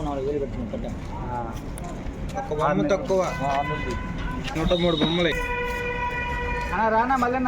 40,000 పెట్టుకుని పెట్టా. ఒక బొమ్మ తక్కువ 103 బొమ్మలే అన్న. రానా మళ్ళీ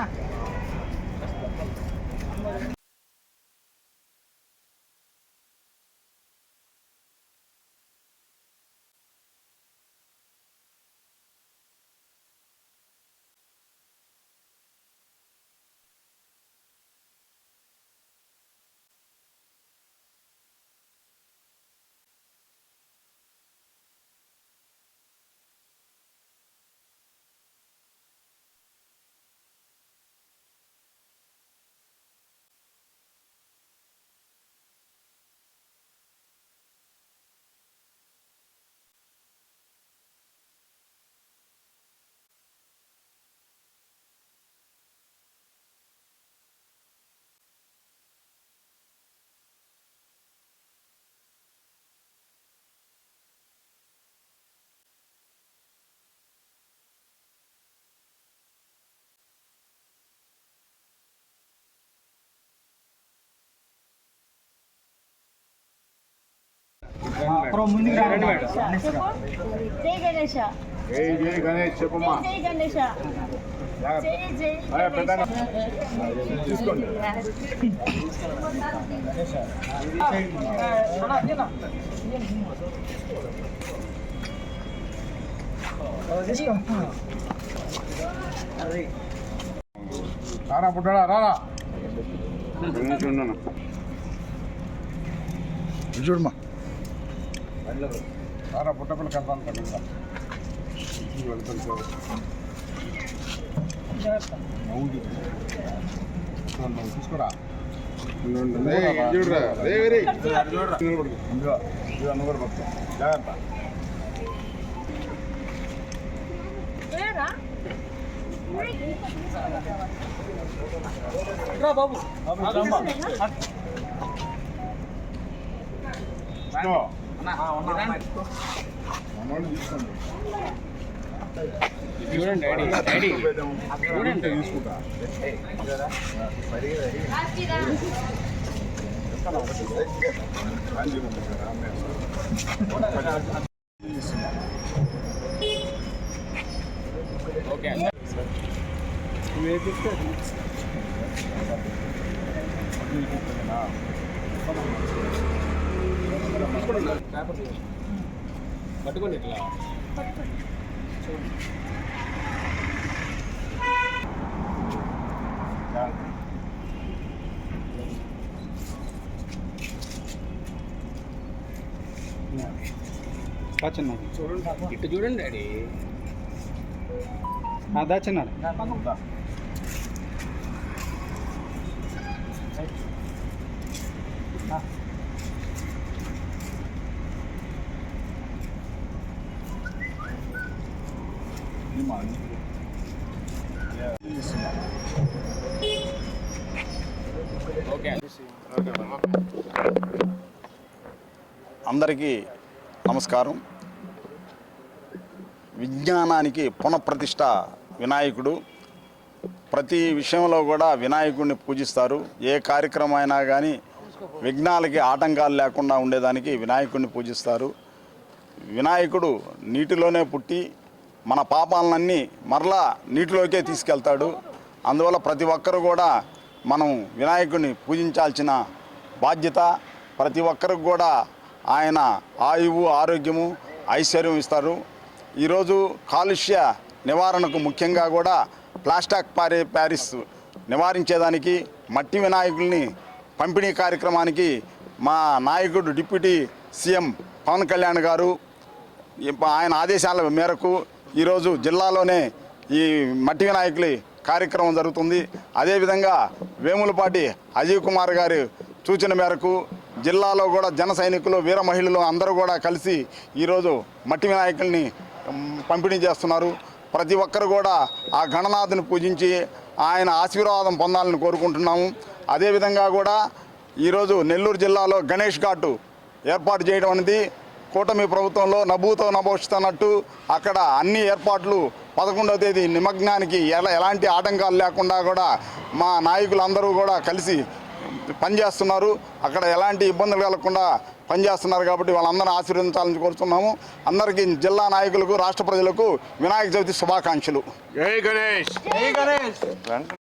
ముందుకు జై గణేష్. జై జై గణేష్ చెప్పమ్మా. జై గణేష్. జై జై తీసుకోండి. రారా పుట్టాడా రారా చూడమ్మా. రారా పుట్టపల్లి కడతాను కదా తీసుకురా. చూడరా జాగ్రత్త బాబు. చూడండి చూడండి తీసుకుంటా. ఓకే పట్టుకోండి ఇట్లా చూడండి. ఇటు చూడండి డాడీ. దాచిన్నాడు. అందరికీ నమస్కారం. విజ్ఞానానికి పునఃప్రతిష్ఠ వినాయకుడు. ప్రతి విషయంలో కూడా వినాయకుడిని పూజిస్తారు. ఏ కార్యక్రమం అయినా కానీ విఘ్నాలకి ఆటంకాలు లేకుండా ఉండేదానికి వినాయకుడిని పూజిస్తారు. వినాయకుడు నీటిలోనే పుట్టి మన పాపాలన్నీ మరలా నీటిలోకే తీసుకెళ్తాడు. అందువల్ల ప్రతి ఒక్కరు కూడా మనం వినాయకుడిని పూజించాల్సిన బాధ్యత. ప్రతి ఒక్కరికి కూడా ఆయన ఆయువు ఆరోగ్యము ఐశ్వర్యం ఇస్తారు. ఈరోజు కాలుష్య నివారణకు ముఖ్యంగా కూడా ప్లాస్టిక్ ప్యారిస్ నివారించేదానికి మట్టి వినాయకుల్ని పంపిణీ కార్యక్రమానికి మా నాయకుడు డిప్యూటీ సీఎం పవన్ కళ్యాణ్ గారు ఆయన ఆదేశాల మేరకు ఈరోజు జిల్లాలోనే ఈ మట్టి వినాయకులి కార్యక్రమం జరుగుతుంది. అదేవిధంగా వేములపాటి అజయ్ కుమార్ గారి సూచన మేరకు జిల్లాలో కూడా జన సైనికులు వీర మహిళలు అందరూ కూడా కలిసి ఈరోజు మట్టి వినాయకుల్ని పంపిణీ చేస్తున్నారు. ప్రతి ఒక్కరు కూడా ఆ గణనాథుని పూజించి ఆయన ఆశీర్వాదం పొందాలని కోరుకుంటున్నాము. అదేవిధంగా కూడా ఈరోజు నెల్లూరు జిల్లాలో గణేష్ ఘాటు ఏర్పాటు చేయడం అనేది కూటమి ప్రభుత్వంలో నభూతో నభవిష్యత్తు అక్కడ అన్ని ఏర్పాట్లు 11వ తేదీ నిమగ్నానికి ఎలాంటి ఆటంకాలు లేకుండా కూడా మా నాయకులందరూ కూడా కలిసి పనిచేస్తున్నారు. అక్కడ ఎలాంటి ఇబ్బందులు కలగకుండా పనిచేస్తున్నారు కాబట్టి వాళ్ళందరినీ ఆశీర్వదించాలని కోరుతున్నాము. అందరికీ జిల్లా నాయకులకు రాష్ట్ర ప్రజలకు వినాయక చవితి శుభాకాంక్షలు. జై గణేష్.